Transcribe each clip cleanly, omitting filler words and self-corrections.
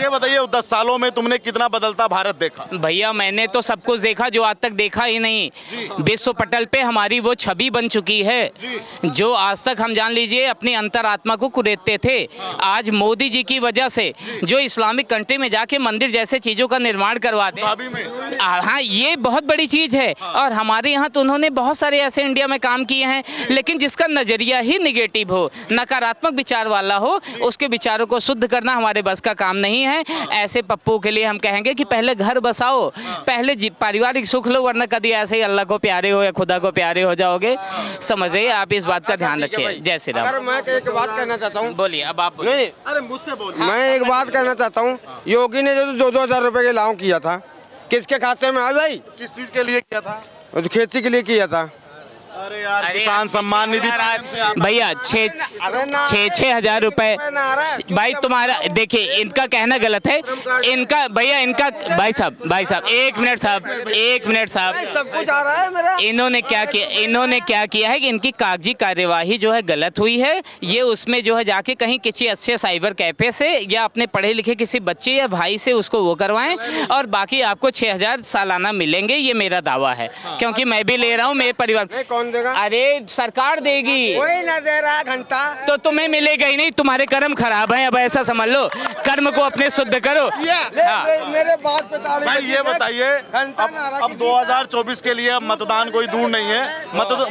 ये बताइए 10 सालों में तुमने कितना बदलता भारत देखा? भैया मैंने तो सब कुछ देखा जो आज तक देखा ही नहीं। विश्व पटल पे हमारी वो छवि बन चुकी है जो आज तक हम जान लीजिए अपनी अंतरात्मा को कुरेदते थे। आज मोदी जी की वजह से जो इस्लामिक कंट्री में जाके मंदिर जैसे चीज़ों का निर्माण करवाते हैं, हाँ ये बहुत बड़ी चीज़ है। और हमारे यहाँ तो उन्होंने बहुत सारे ऐसे इंडिया में काम किए हैं, लेकिन जिसका नज़रिया ही निगेटिव हो, नकारात्मक विचार वाला हो, उसके विचारों को शुद्ध करना हमारे बस का काम नहीं है। ऐसे पप्पू के लिए हम कहेंगे कि पहले घर बसाओ, पहले पारिवारिक सुख लो, वरना कभी ऐसे ही अल्लाह को प्यारे हो या खुदा को प्यारे हो जाओगे। समझ रहे, आप इस बात का ध्यान रखिए। जय श्री राम। अगर मैं एक बात कहना चाहता हूँ। बोलिए, अब आप बोलिए। नहीं, अरे मुझसे बोलिए। मैं एक बात कहना चाहता हूँ। योगी ने जो 2-2 हज़ार रुपए के लाभ किया था, किसके खाते में आ भाई? किस चीज के लिए किया था? खेती के लिए किया था। अरे यार, किसान सम्मान निधि भैया 6,000 रुपए भाई तुम्हारा, देखिए इनका कहना गलत है। इनका भैया, इनका भाई साहब एक मिनट साहब सब कुछ आ रहा है मेरा। इन्होंने क्या किया है कि इनकी कागजी कार्यवाही जो है गलत हुई है। ये उसमें जो है जाके कहीं किसी अच्छे साइबर कैफे से या अपने पढ़े लिखे किसी बच्चे या भाई से उसको वो करवाएं, और बाकी आपको 6,000 सालाना मिलेंगे, ये मेरा दावा है। क्योंकि मैं भी ले रहा हूँ, मेरे परिवार। कौन देगा? अरे सरकार देगी। कोई ना दे रहा घंटा तो तुम्हें मिलेगा ही नहीं, तुम्हारे कर्म खराब हैं। अब ऐसा समझ लो, कर्म को अपने शुद्ध करो। मेरे बात पे भाई ये बताइए, अब 2024 के लिए अब मतदान कोई दूर नहीं है।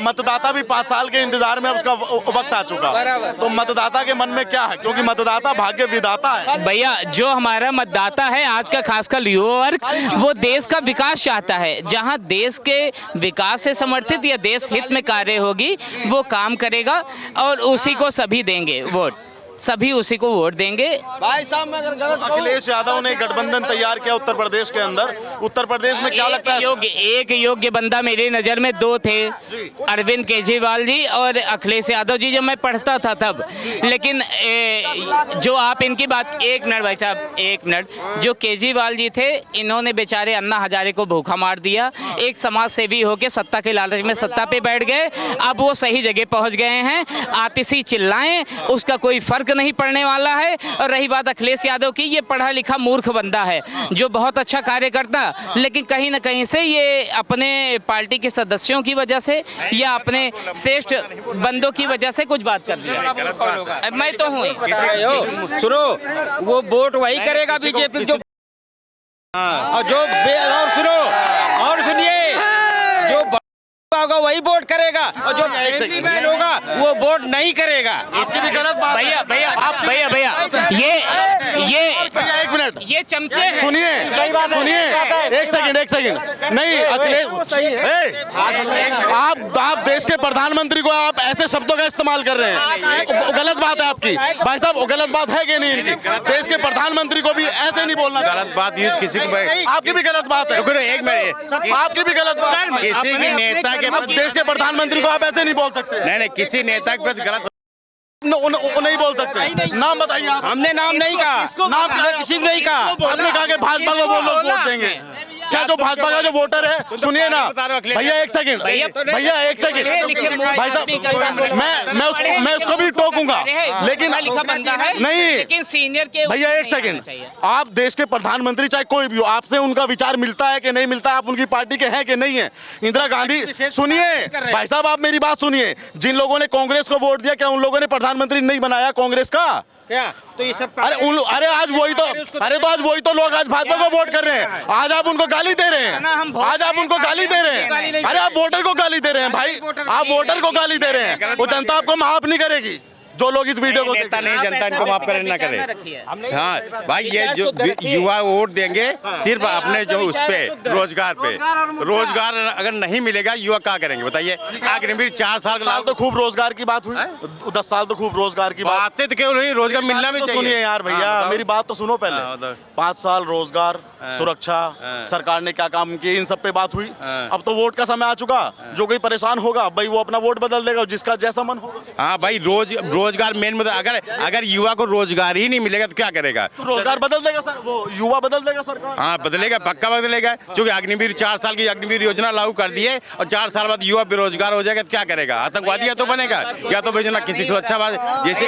मतदाता भी 5 साल के इंतजार में उसका वक्त आ चुका। तो मतदाता के मन में क्या है? क्योंकि मतदाता भाग्य विधाता है। भैया जो हमारा मतदाता है आज का, खासकर युवा वर्ग, वो देश का विकास चाहता है। जहां देश के विकास से समर्थित या देश हित में कार्य होगी वो काम करेगा, और उसी को सभी देंगे वोट, सभी उसी को वोट देंगे। भाई साहब मैं अगर गलत अखिलेश यादव ने गठबंधन तैयार किया उत्तर प्रदेश के अंदर। उत्तर प्रदेश में क्या लगता है? एक योग्य बंदा मेरी नज़र में 2 थे, अरविंद केजरीवाल जी और अखिलेश यादव जी, जब मैं पढ़ता था तब। लेकिन जो आप इनकी बात, एक मिनट भाई साहब, एक मिनट। जो केजरीवाल जी थे, इन्होंने बेचारे अन्ना हजारे को भूखा मार दिया। एक समाज सेवी होकर सत्ता के लालच में सत्ता पे बैठ गए। अब वो सही जगह पहुंच गए हैं। आतिशी चिल्लाएं, उसका कोई फर्क नहीं पड़ने वाला है। और रही बात अखिलेश यादव की, ये पढ़ा लिखा मूर्ख बंदा है जो बहुत अच्छा कार्य करता, लेकिन कहीं ना कहीं से ये अपने पार्टी के सदस्यों की वजह से या अपने श्रेष्ठ बंदों की वजह से कुछ बात कर दिया। मैं तो हूँ। सुनो, वो वोट वही करेगा बीजेपी जो, और जो और सुनो और सुनिए, जो होगा वही वोट करेगा, और जो मैन होगा वो वोट नहीं करेगा। इससे भी गलत बात। भैया ये एक मिनट, ये चमचे हैं। सुनिए एक सेकंड। नहीं अखिलेश, आप देश के प्रधानमंत्री को आप ऐसे शब्दों का इस्तेमाल कर रहे हैं, गलत बात है आपकी। भाई साहब गलत बात है कि नहीं? देश के प्रधानमंत्री को भी ऐसे नहीं बोलना। गलत बात यूज किसी को, आपकी भी गलत बात है। एक मिनट, आपकी भी गलत बात है। किसी के नेता के अब देश के प्रधानमंत्री को आप ऐसे नहीं बोल सकते। नहीं, किसी नेता के प्रति गलत नहीं बोल सकते। नाम बताइए आप। हमने नाम नहीं कहा, नाम किसी को नहीं कहा। आपने कहा कि भाजपा को वो लोग वोट देंगे। क्या जो भाजपा का जो वोटर है, सुनिए ना भैया, एक सेकंड भाई साहब, मैं उसको भी टोकूंगा, लेकिन नहीं, लेकिन सीनियर के भैया एक सेकंड, आप देश के प्रधानमंत्री चाहे कोई भी हो, आपसे उनका विचार मिलता है कि नहीं मिलता है, आप उनकी पार्टी के हैं कि नहीं है? इंदिरा गांधी, सुनिए भाई साहब, आप मेरी बात सुनिए। जिन लोगों ने कांग्रेस को वोट दिया, क्या उन लोगों ने प्रधानमंत्री नहीं बनाया कांग्रेस का? क्या तो ये सब? अरे आज वही तो लोग आज भाजपा को वोट कर रहे हैं। आज आप उनको गाली दे रहे हैं। आज आप उनको गाली दे रहे हैं। अरे आप वोटर को गाली दे रहे हैं भाई, आप वोटर को गाली दे रहे हैं। वो जनता आपको माफ नहीं करेगी। जो लोग इस वीडियो को नेता नहीं, जनता इनको माफ करे ना करे। हाँ भाई, ये जो युवा वोट देंगे सिर्फ अपने जो उस पे रोजगार अगर नहीं मिलेगा, युवा क्या करेंगे बताइए? आखिर में 4 साल तो खूब रोजगार की बात हुई, 10 साल तो खूब रोजगार की बात तो क्यों रही? रोजगार मिलना भी चाहिए। सुनिए यार भैया, मेरी बात तो सुनो पहले। 5 साल रोजगार, सुरक्षा, सरकार ने क्या काम किए, इन सब पे बात हुई। अब तो वोट का समय आ चुका। जो कोई परेशान होगा भाई, वो अपना वोट बदल देगा, जिसका जैसा मन होगा। हाँ भाई, रोजगार मेन मुद्दा। अगर युवा को रोजगार ही नहीं मिलेगा तो क्या करेगा? तो रोजगार बदल देगा सर, वो युवा बदल देगा सरकार? हाँ बदलेगा, पक्का बदलेगा, क्योंकि अग्निवीर 4 साल की अग्निवीर योजना लागू कर दी है और 4 साल बाद युवा बेरोजगार हो जाएगा तो क्या करेगा? आतंकवादी या तो बनेगा या तो भेजना किसी सुरक्षा बाद जैसे।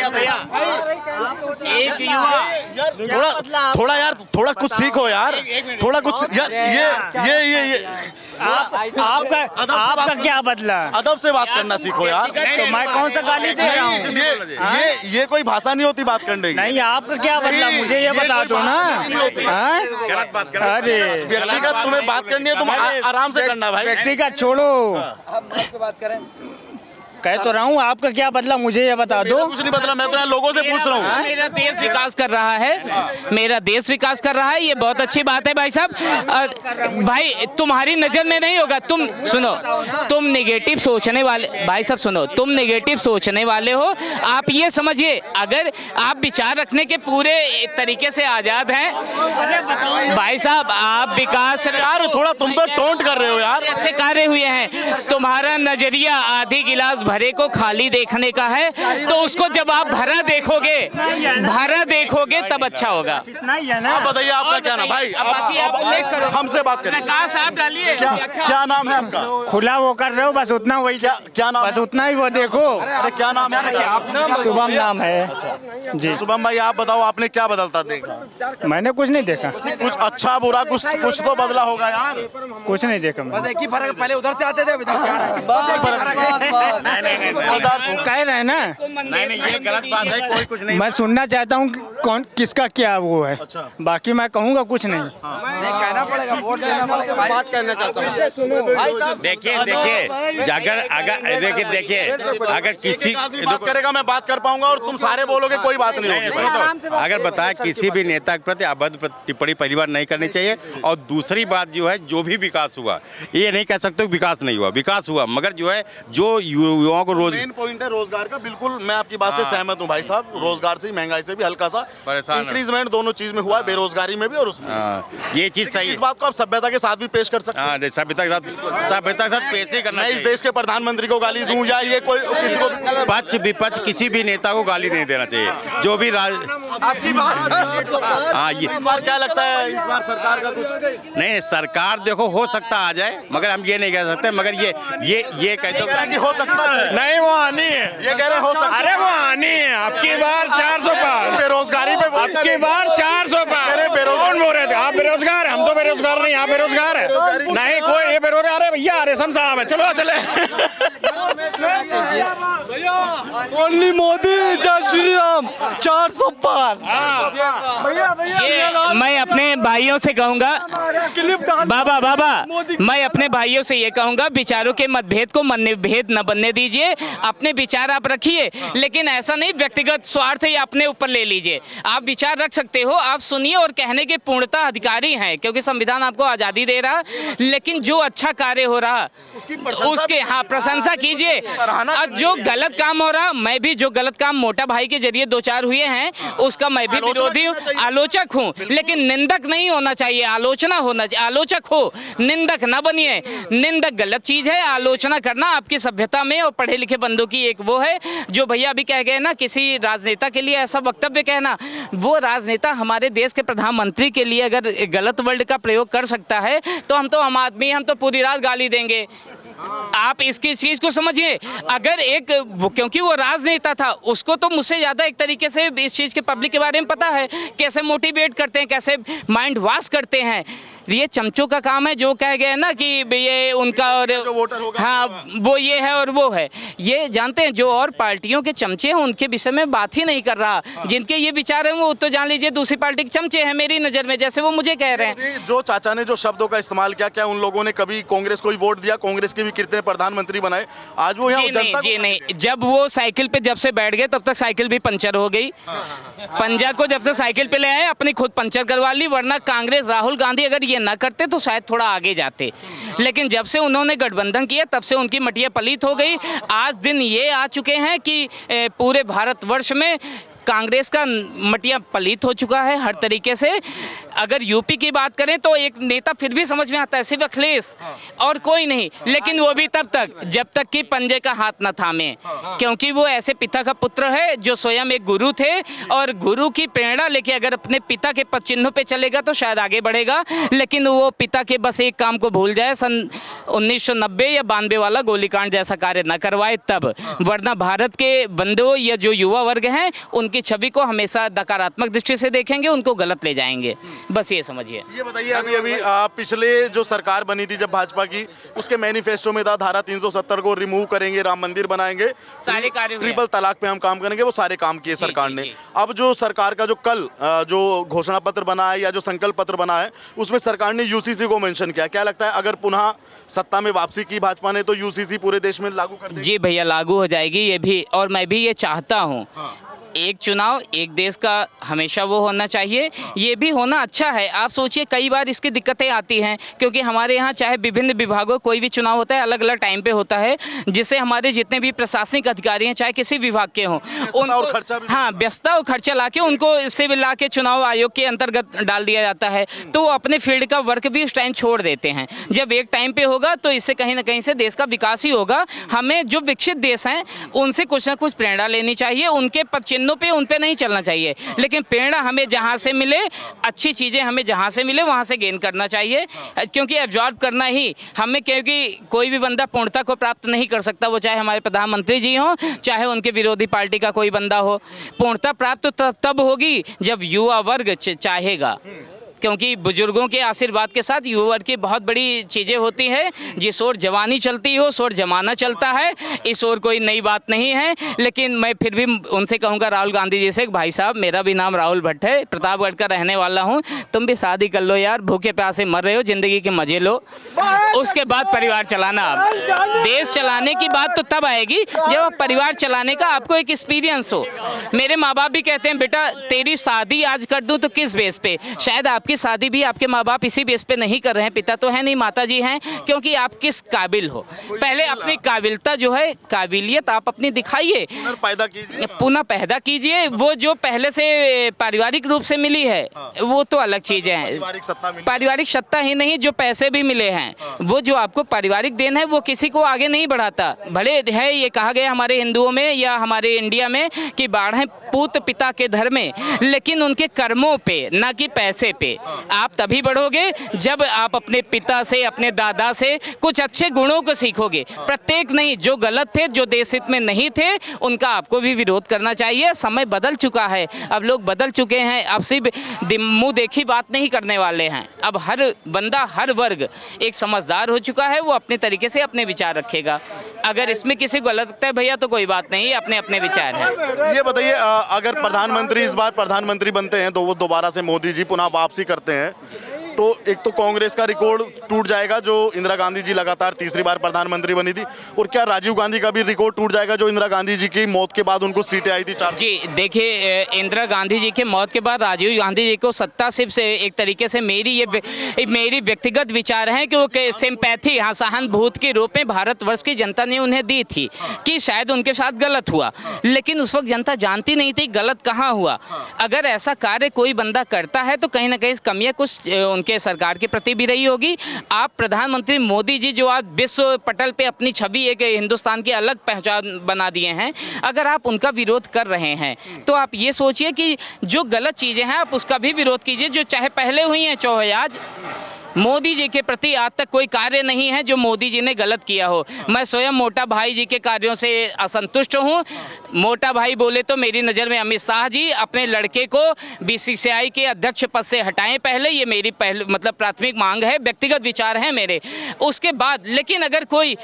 एक युवा थोड़ा यार थोड़ा कुछ सीखो यार, थोड़ा कुछ यार। ये आपका क्या बदला? अदब से बात करना सीखो यार। तो मैं कौन सा गाली दे रहा हूँ? ये कोई भाषा नहीं होती बात करने की। नहीं, आपका क्या बदला मुझे ये बता दो ना। हाँ? गलत बात कर। अरे व्यक्तिगत तुम्हें बात करनी है, तुम आराम से करना भाई। व्यक्तिगत छोड़ो, कह तो रहा हूँ आपका क्या बदला मुझे ये बता दो। कुछ नहीं बदला, मैं तो यहाँ लोगों से पूछ रहा हूँ। मेरा देश विकास कर रहा है, मेरा देश विकास कर रहा है, ये बहुत अच्छी बात है भाई साहब। और भाई तुम्हारी नजर में नहीं होगा, तुम सुनो, तुम नेगेटिव सोचने वाले भाई साहब, सुनो, तुम नेगेटिव सोचने वाले हो। आप ये समझिए, अगर आप विचार रखने के पूरे तरीके से आजाद हैं भाई साहब, आप विकास यार थोड़ा तुम तो टोंट कर रहे हो यार। अच्छे कार्य हुए हैं। तुम्हारा नजरिया आधी गिलास भरे को खाली देखने का है, तो उसको जब आप भरा देखोगे तब अच्छा होगा। इतना ही है ना। आप बताइए आपका क्या नाम भाई? बाकी आप उल्लेख करो। हमसे बात करिए। प्रकाश आप डालिए। क्या नाम है आपका? खुला वो कर रहे हो बस उतना, वही क्या नाम? बस उतना ही वो देखो। अरे क्या नाम है? शुभम नाम है जी। शुभम भाई आप बताओ, आपने क्या बदलता देखा? मैंने कुछ नहीं देखा, कुछ अच्छा बुरा कुछ तो बदला होगा यार। कुछ नहीं देखा मैंने। पहले उधर से आते थे, कह रहे हैं ना, नहीं ये गलत बात है, कोई कुछ नहीं। मैं सुनना चाहता हूँ कौन किसका क्या वो है। अच्छा। बाकी मैं कहूँगा कुछ नहीं। कहना पड़ेगा, वोट देना पड़ेगा। बात करना चाहता हूँ। देखिए देखिए अगर किसी बात करेगा मैं बात कर पाऊंगा और तुम सारे बोलोगे कोई बात नहीं होगी। तो अगर बताएं किसी भी नेता के प्रति अभद्र टिप्पणी पहली बार नहीं करनी चाहिए। और दूसरी बात जो है, जो भी विकास हुआ, ये नहीं कह सकते विकास नहीं हुआ, विकास हुआ, मगर जो है जो युवाओं को मेन पॉइंट है रोजगार का। बिल्कुल मैं आपकी बात से सहमत हूँ भाई साहब। रोजगार से, महंगाई से भी हल्का सा परेशान इंक्रीजमेंट दोनों चीज में हुआ है, बेरोजगारी में भी और उसमें। ये चीज सही है। इस बात को आप सभ्यता के साथ भी पेश कर सकते हैं। सभ्यता के साथ पेश ही करना मैं इस चाहिए। देश के प्रधानमंत्री को गाली दूं या ये कोई किसी को पक्ष विपक्ष किसी भी नेता को गाली नहीं देना चाहिए। जो भी आपकी बात हाँ ये इस बार क्या लगता है, इस बार सरकार का कुछ नहीं, सरकार देखो हो सकता आ जाए, मगर हम ये नहीं कह सकते। मगर ये कह दो कि हो सकता है। नहीं वो आनी है, ये कह रहे हो सकता है। अरे वो आनी है। आपकी बार 400 पार, बेरोजगारी पे आपकी बार 400 पार। अरे कौन बोल रहे थे आप बेरोजगार? हम तो बेरोजगार नहीं, आप बेरोजगार है नहीं कोई। ये बेरोजगार है भैया, रेशम साहब है। चलो चले। ओनली मोदी, जय श्री राम, 400 पार। ये मैं अपने भाइयों से कहूंगा, बाबा मैं अपने भाइयों से ये कहूंगा, विचारों के मतभेद को मनभेद न बनने दीजिए। अपने विचार आप रखिए, लेकिन ऐसा नहीं व्यक्तिगत स्वार्थ या अपने ऊपर ले लीजिए। आप विचार रख सकते हो, आप सुनिए और कहने के पूर्णतः अधिकारी हैं, क्योंकि संविधान आपको आजादी दे रहा। लेकिन जो अच्छा कार्य हो रहा उसके हाँ प्रशंसा कीजिए। और जो गलत काम हो रहा, मैं भी जो गलत काम मोटा भाई के जरिए 2-4 हुए हैं उसका मैं भी विरोधी हूँ, आलोचक हूँ, लेकिन निंदक नहीं होना चाहिए। आलोचना होना चाहिए, आलोचक हो, निंदक ना बनिए। निंदक गलत चीज है, आलोचना करना आपकी सभ्यता में और पढ़े लिखे बंदों की एक वो है। जो भैया अभी कह गए ना, किसी राजनेता के लिए ऐसा वक्तव्य कहना, वो राजनेता हमारे देश के प्रधानमंत्री के लिए अगर गलत वर्ड का प्रयोग कर सकता है तो हम तो आम आदमी, हम तो पूरी रात गाली देंगे। आप इसकी चीज को समझिए। अगर एक क्योंकि वो राजनेता था, उसको तो मुझसे ज्यादा एक तरीके से इस चीज के पब्लिक के बारे में पता है, कैसे मोटिवेट करते हैं, कैसे माइंड वॉश करते हैं। ये चमचों का काम है, जो कह गए ना कि ये उनका और हाँ वो ये है और वो है, ये जानते हैं। जो और पार्टियों के चमचे हैं उनके विषय में बात ही नहीं कर रहा। जिनके ये विचार हैं वो तो जान लीजिए दूसरी पार्टी के चमचे हैं मेरी नजर में, जैसे वो मुझे कह रहे हैं। जो चाचा ने जो शब्दों का इस्तेमाल किया, क्या उन लोगों ने कभी कांग्रेस को ही वोट दिया? कांग्रेस के भी कितने प्रधानमंत्री बनाए, आज वो यहाँ जनता जी नहीं, जब वो साइकिल पे जब से बैठ गए तब तक साइकिल भी पंचर हो गई। पंजा को जब से साइकिल पे ले आए अपनी खुद पंचर करवा ली, वरना कांग्रेस राहुल गांधी अगर ये ना करते तो शायद थोड़ा आगे जाते। लेकिन जब से उन्होंने गठबंधन किया तब से उनकी मटिया पलीत हो गई। आज दिन ये आ चुके हैं कि पूरे भारतवर्ष में कांग्रेस का मटिया पलीत हो चुका है हर तरीके से। अगर यूपी की बात करें तो एक नेता फिर भी समझ में आता है, सिर्फ अखिलेश और कोई नहीं, लेकिन वो भी तब तक जब तक कि पंजे का हाथ न थामे, क्योंकि वो ऐसे पिता का पुत्र है जो स्वयं एक गुरु थे और गुरु की प्रेरणा लेके अगर अपने पिता के पद चिन्हों पे चलेगा तो शायद आगे बढ़ेगा। लेकिन वो पिता के बस एक काम को भूल जाए, सन 1990 या 92 वाला गोलीकांड जैसा कार्य न करवाए तब, वरना भारत के बंदों या जो युवा वर्ग हैं उनकी छवि को हमेशा नकारात्मक दृष्टि से देखेंगे, उनको गलत ले जाएंगे। बस ये समझिए। ये बताइए, अभी पिछले जो सरकार बनी थी जब भाजपा की, उसके मैनिफेस्टो में था धारा 370 को रिमूव करेंगे, राम मंदिर बनाएंगे, सारे कार्य हुए। ट्रिपल तलाक पे हम काम करेंगे, वो सारे काम किए सरकार जी, ने। जी। अब जो सरकार का जो कल जो घोषणा पत्र बना है या जो संकल्प पत्र बना है, उसमें सरकार ने यूसीसी को मेंशन किया। क्या लगता है अगर पुनः सत्ता में वापसी की भाजपा ने तो यूसीसी पूरे देश में लागू कर देगी? जी भैया, लागू हो जाएगी ये भी, और मैं भी ये चाहता हूँ। एक चुनाव एक देश का हमेशा वो होना चाहिए, ये भी होना अच्छा है। आप सोचिए कई बार इसकी दिक्कतें आती हैं, क्योंकि हमारे यहाँ चाहे विभिन्न विभागों कोई भी चुनाव होता है अलग अलग टाइम पे होता है, जिससे हमारे जितने भी प्रशासनिक अधिकारी हैं चाहे किसी विभाग के हों, और खर्चा भी, हाँ, व्यस्तता और खर्चा लाके उनको इससे ला के चुनाव आयोग के अंतर्गत डाल दिया जाता है, तो वो अपने फील्ड का वर्क भी उस टाइम छोड़ देते हैं। जब एक टाइम पे होगा तो इससे कहीं ना कहीं से देश का विकास ही होगा। हमें जो विकसित देश हैं उनसे कुछ ना कुछ प्रेरणा लेनी चाहिए, उनके पद चिन्हों पे उन पे नहीं चलना चाहिए, लेकिन प्रेरणा हमें जहां से मिले, अच्छी चीजें हमें जहां से मिले वहां से गेन करना चाहिए, क्योंकि एब्जॉर्ब करना ही हमें, क्योंकि कोई भी बंदा पूर्णता को प्राप्त नहीं कर सकता, वो चाहे हमारे प्रधानमंत्री जी हों चाहे उनके विरोधी पार्टी का कोई बंदा हो। पूर्णता प्राप्त तब होगी जब युवा वर्ग चाहेगा, क्योंकि बुजुर्गों के आशीर्वाद के साथ युवा वर्ग की बहुत बड़ी चीज़ें होती है। जिस ओर जवानी चलती हो उस ओर जमाना चलता है, इस ओर कोई नई बात नहीं है। लेकिन मैं फिर भी उनसे कहूँगा, राहुल गांधी जी से, भाई साहब मेरा भी नाम राहुल भट्ट है, प्रतापगढ़ का रहने वाला हूँ, तुम भी शादी कर लो यार, भूखे प्यासे मर रहे हो, ज़िंदगी के मज़े लो, उसके बाद परिवार चलाना। देश चलाने की बात तो तब आएगी जब आप परिवार चलाने का आपको एक एक्सपीरियंस हो। मेरे माँ बाप भी कहते हैं बेटा तेरी शादी आज कर दूँ तो किस बेस पे, शायद आपकी शादी भी आपके माँ बाप इसी बेस पे नहीं कर रहे हैं, पिता तो है नहीं माता जी हैं, क्योंकि आप किस काबिल हो। पहले अपनी काबिलता जो है, काबिलियत आप अपनी दिखाइए, पुनः पैदा कीजिए। वो जो पहले से पारिवारिक रूप से मिली है वो तो अलग चीज़ है, पारिवारिक सत्ता ही नहीं, जो पैसे भी मिले हैं वो जो आपको पारिवारिक देन है वो किसी को आगे नहीं बढ़ाता। भले है ये कहा गया हमारे हिंदुओं में या हमारे इंडिया में कि बाढ़ें पूत पिता के धर में, लेकिन उनके कर्मों पे ना कि पैसे पे। आप तभी बढ़ोगे जब आप अपने पिता से, अपने दादा से कुछ अच्छे गुणों को सीखोगे। प्रत्येक नहीं, जो गलत थे, जो देश हित में नहीं थे, उनका आपको भी विरोध करना चाहिए। समय बदल चुका है, अब लोग बदल चुके हैं, अब सिर्फ मुंह देखी बात नहीं करने वाले हैं। अब हर बंदा, हर वर्ग एक समझदार हो चुका है, वो अपने तरीके से अपने विचार रखेगा। अगर इसमें किसी को गलत लगता है भैया तो कोई बात नहीं, अपने अपने विचार हैं। ये बताइए, अगर प्रधानमंत्री इस बार प्रधानमंत्री बनते हैं तो वो दोबारा से मोदी जी पुनः वापसी करते हैं, तो एक तो कांग्रेस का रिकॉर्ड टूट जाएगा, जो इंदिरा गांधी जी लगातार तीसरी बार प्रधानमंत्री बनी थी, और क्या राजीव गांधी का भी रिकॉर्ड टूट जाएगा, जो इंदिरा गांधी जी की मौत के बाद उनको सीटें आई थी 4? जी देखिए, इंदिरा गांधी जी के मौत के बाद राजीव गांधी जी को सत्ता सिर्फ से एक तरीके से मेरी व्यक्तिगत विचार है कि वो सिंपैथी, हाँ, सहानुभूति के रूप में भारतवर्ष की जनता ने उन्हें दी थी कि शायद उनके साथ गलत हुआ, लेकिन उस वक्त जनता जानती नहीं थी गलत कहाँ हुआ। अगर ऐसा कार्य कोई बंदा करता है तो कहीं ना कहीं कमियाँ कुछ उनके सरकार के प्रति भी रही होगी। आप प्रधानमंत्री मोदी जी जो आज विश्व पटल पे अपनी छवि एक हिंदुस्तान की अलग पहचान बना दिए हैं, अगर आप उनका विरोध कर रहे हैं तो आप ये सोचिए कि जो गलत चीज़ें हैं आप उसका भी विरोध कीजिए, जो चाहे पहले हुई हैं चाहे आज। मोदी जी के प्रति आज तक कोई कार्य नहीं है जो मोदी जी ने गलत किया हो। मैं स्वयं मोटा भाई जी के कार्यों से असंतुष्ट हूं। मोटा भाई बोले तो मेरी नज़र में अमित शाह जी अपने लड़के को बीसीसीआई के अध्यक्ष पद से हटाएं पहले, ये मेरी प्राथमिक मांग है, व्यक्तिगत विचार है मेरे। उसके बाद लेकिन अगर कोई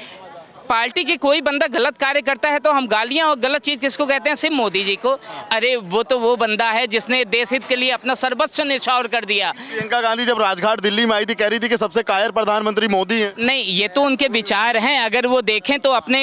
पार्टी के कोई बंदा गलत कार्य करता है तो हम गालियां और गलत चीज़ किसको कहते हैं? सिर्फ मोदी जी को। अरे वो तो वो बंदा है जिसने देश हित के लिए अपना सर्वस्व न्यौछावर कर दिया। प्रियंका गांधी जब राजघाट दिल्ली में आई थी, कह रही थी कि सबसे कायर प्रधानमंत्री मोदी हैं। नहीं, ये तो उनके विचार हैं। अगर वो देखें तो अपने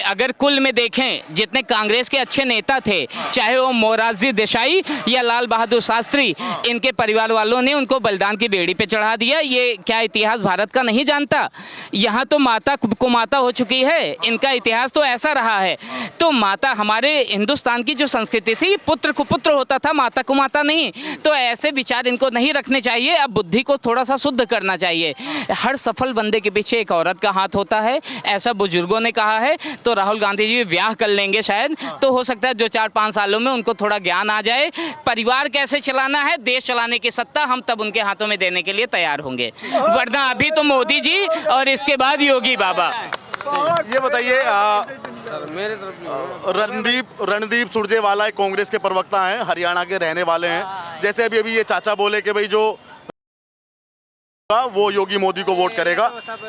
अगर कुल में देखें जितने कांग्रेस के अच्छे नेता थे, चाहे वो मोरारजी देसाई या लाल बहादुर शास्त्री, इनके परिवार वालों ने उनको बलिदान की बेड़ी पे चढ़ा दिया। ये क्या इतिहास भारत का नहीं जानता? यहाँ तो माता कुमाता हो चुकी चुकी है, इनका इतिहास तो ऐसा रहा है। तो माता, हमारे हिंदुस्तान की जो संस्कृति थी, पुत्र को पुत्र होता था, माता को माता नहीं। तो ऐसे विचार इनको नहीं रखने चाहिए। अब बुद्धि को थोड़ा सा शुद्ध करना चाहिए। हर सफल बंदे के पीछे एक औरत का हाथ होता है, ऐसा बुजुर्गों ने कहा है। तो राहुल गांधी जी ब्याह कर लेंगे शायद, तो हो सकता है 2-4-5 सालों में उनको थोड़ा ज्ञान आ जाए। परिवार कैसे चलाना है, देश चलाने की सत्ता हम तब उनके हाथों में देने के लिए तैयार होंगे, वरना अभी तो मोदी जी और इसके बाद योगी बाबा। ये बताइए, मेरे तरफ रणदीप सुरजेवाला एक कांग्रेस के प्रवक्ता हैं, हरियाणा के रहने वाले हैं। जैसे अभी ये चाचा बोले कि भाई जो वो योगी मोदी को वोट करेगा,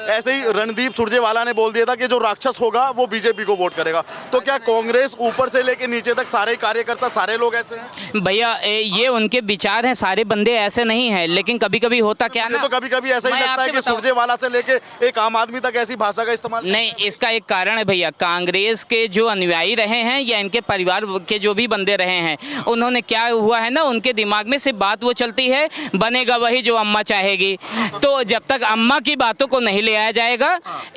ऐसे ही रणदीप सुरजेवाला ने बोल दिया था कि जो राक्षस होगा वो बीजेपी को वोट करेगा। तो क्या कांग्रेस ऊपर से लेकर नीचे तक सारे कार्यकर्ता, सारे लोग ऐसे हैं? भैया ये उनके विचार हैं, सारे बंदे ऐसे नहीं हैं, लेकिन कभी कभी होता क्या ना, तो कभी कभी ऐसा ही लगता है कि सुरजेवाला से लेके एक आम आदमी तक ऐसी भाषा का इस्तेमाल नहीं। इसका एक कारण है भैया, कांग्रेस के जो अनुयायी रहे हैं या इनके परिवार के जो भी बंदे रहे हैं, उन्होंने क्या हुआ है ना, उनके दिमाग में सिर्फ बात वो चलती है, बनेगा वही जो अम्मा चाहेगी। तो जब तक अम्मा की बातों को नहीं ले आया जाएगा,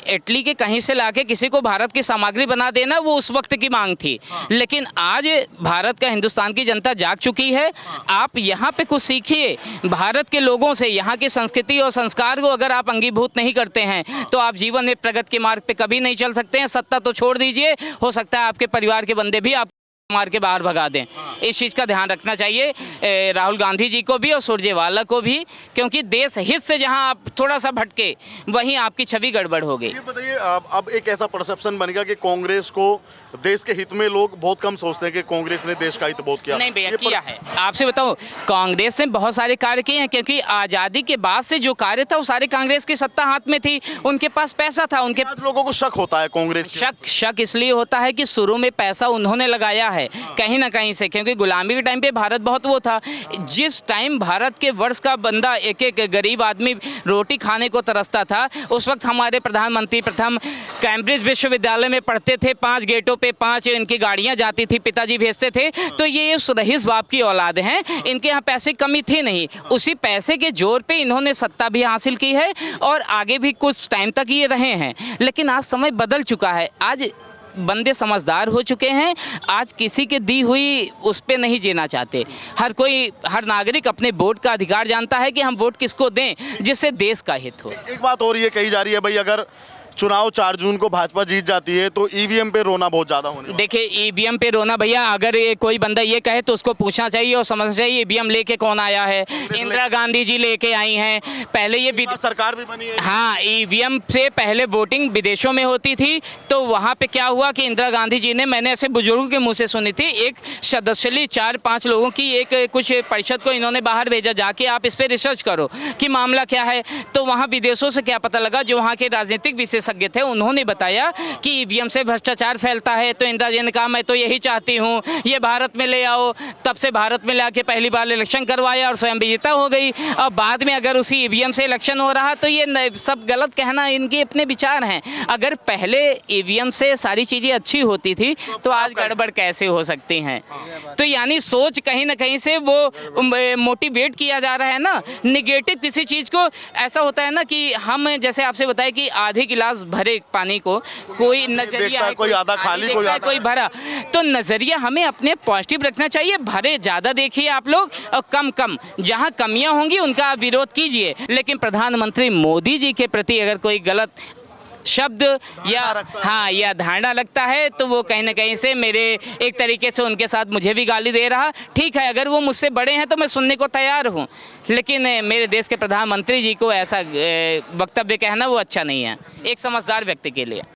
इटली के कहीं से लाके किसी को भारत की सामग्री बना देना, वो उस वक्त की मांग थी। लेकिन आज भारत का, हिंदुस्तान की जनता जाग चुकी है। आप यहाँ पे कुछ सीखिए भारत के लोगों से। यहाँ की संस्कृति और संस्कार को अगर आप अंगीभूत नहीं करते हैं तो आप जीवन में प्रगति के मार्ग पे कभी नहीं चल सकते हैं। सत्ता तो छोड़ दीजिए, हो सकता है आपके परिवार के बंदे भी आप मार के बाहर भगा दें। इस चीज़ का ध्यान रखना चाहिए राहुल गांधी जी को भी और सुरजेवाला को भी, क्योंकि देश हित से जहां आप थोड़ा सा भटके वहीं आपकी छवि गड़बड़ हो गई। ये बताइए, अब एक ऐसा परसेप्शन बन गया कि कांग्रेस को देश के हित में लोग बहुत कम सोचते हैं कि कांग्रेस ने देश का हित बहुत किया। नहीं भैया, किया है। आपसे बताऊं, कांग्रेस ने बहुत सारे कार्य किए हैं, क्योंकि आज़ादी के बाद से जो कार्य था वो सारे कांग्रेस की सत्ता हाथ में थी, उनके पास पैसा था। उनके लोगों को शक होता है कांग्रेस, शक इसलिए होता है कि शुरू में पैसा उन्होंने लगाया है कहीं ना कहीं से, क्योंकि गुलामी के टाइम पे भारत बहुत वो था। जिस टाइम भारत के वर्ष का बंदा, एक एक गरीब आदमी रोटी खाने को तरसता था, उस वक्त हमारे प्रधानमंत्री प्रथम कैम्ब्रिज विश्वविद्यालय में पढ़ते थे। 5 गेटों पे 5 इनकी गाड़ियां जाती थी, पिताजी भेजते थे। तो ये उस रईस बाप की औलाद हैं, इनके यहाँ पैसे कमी थी नहीं। उसी पैसे के जोर पे इन्होंने सत्ता भी हासिल की है और आगे भी कुछ टाइम तक ये रहे हैं। लेकिन आज समय बदल चुका है, आज बंदे समझदार हो चुके हैं। आज किसी के दी हुई उस पे नहीं जीना चाहते। हर नागरिक अपने वोट का अधिकार जानता है कि हम वोट किसको दें जिससे देश का हित हो। एक बात और ये कही जा रही है भाई, अगर चुनाव 4 जून को भाजपा जीत जाती है तो ईवीएम पे रोना बहुत ज्यादा होने। देखिए, ईवीएम पे रोना भैया, अगर ये कोई बंदा ये कहे तो उसको पूछना चाहिए और समझना चाहिए ईवीएम लेके कौन आया है। इंदिरा गांधी जी लेके आई हैं। पहले ये सरकार भी बनी है। हाँ, ईवीएम से पहले वोटिंग विदेशों में होती थी। तो वहाँ पे क्या हुआ कि इंदिरा गांधी जी ने, मैंने ऐसे बुजुर्गों के मुँह से सुनी थी, एक सदस्यली 4-5 लोगों की एक कुछ परिषद को इन्होंने बाहर भेजा, जाके आप इस पर रिसर्च करो कि मामला क्या है। तो वहाँ विदेशों से क्या पता लगा, जो वहाँ के राजनीतिक विशेषज्ञ थे उन्होंने बताया कि ईवीएम से भ्रष्टाचार फैलता है। तो इंदिरा जी ने कहा मैं तो यही चाहती हूँ, ये भारत में ले आओ। तब से भारत में लाके पहली बार इलेक्शन करवाया और स्वयं विजेता हो गई। और बाद में अगर उसी ईवीएम से इलेक्शन हो रहा तो ये सब गलत कहना, इनके अपने विचार हैं। अगर पहले ईवीएम से सारी चीज़ें अच्छी होती थी तो आज गड़बड़ कैसे हो सकती हैं। तो यानी सोच कहीं ना कहीं से वो मोटिवेट किया जा रहा है ना, निगेटिव किसी चीज़ को। ऐसा होता है ना कि हम, जैसे आपसे बताया कि आधी गिलास भरे पानी को कोई नजरिया है, कोई आधा खाली, कोई भरा। तो नजरिया हमें अपने पॉजिटिव रखना चाहिए। भरे ज्यादा देखिए आप लोग और कम जहां कमियां होंगी उनका विरोध कीजिए। लेकिन प्रधानमंत्री मोदी जी के प्रति अगर कोई गलत शब्द या धारणा लगता है तो वो कहीं ना कहीं से मेरे एक तरीके से उनके साथ मुझे भी गाली दे रहा। ठीक है, अगर वो मुझसे बड़े हैं तो मैं सुनने को तैयार हूँ, लेकिन मेरे देश के प्रधानमंत्री जी को ऐसा वक्तव्य कहना वो अच्छा नहीं है एक समझदार व्यक्ति के लिए।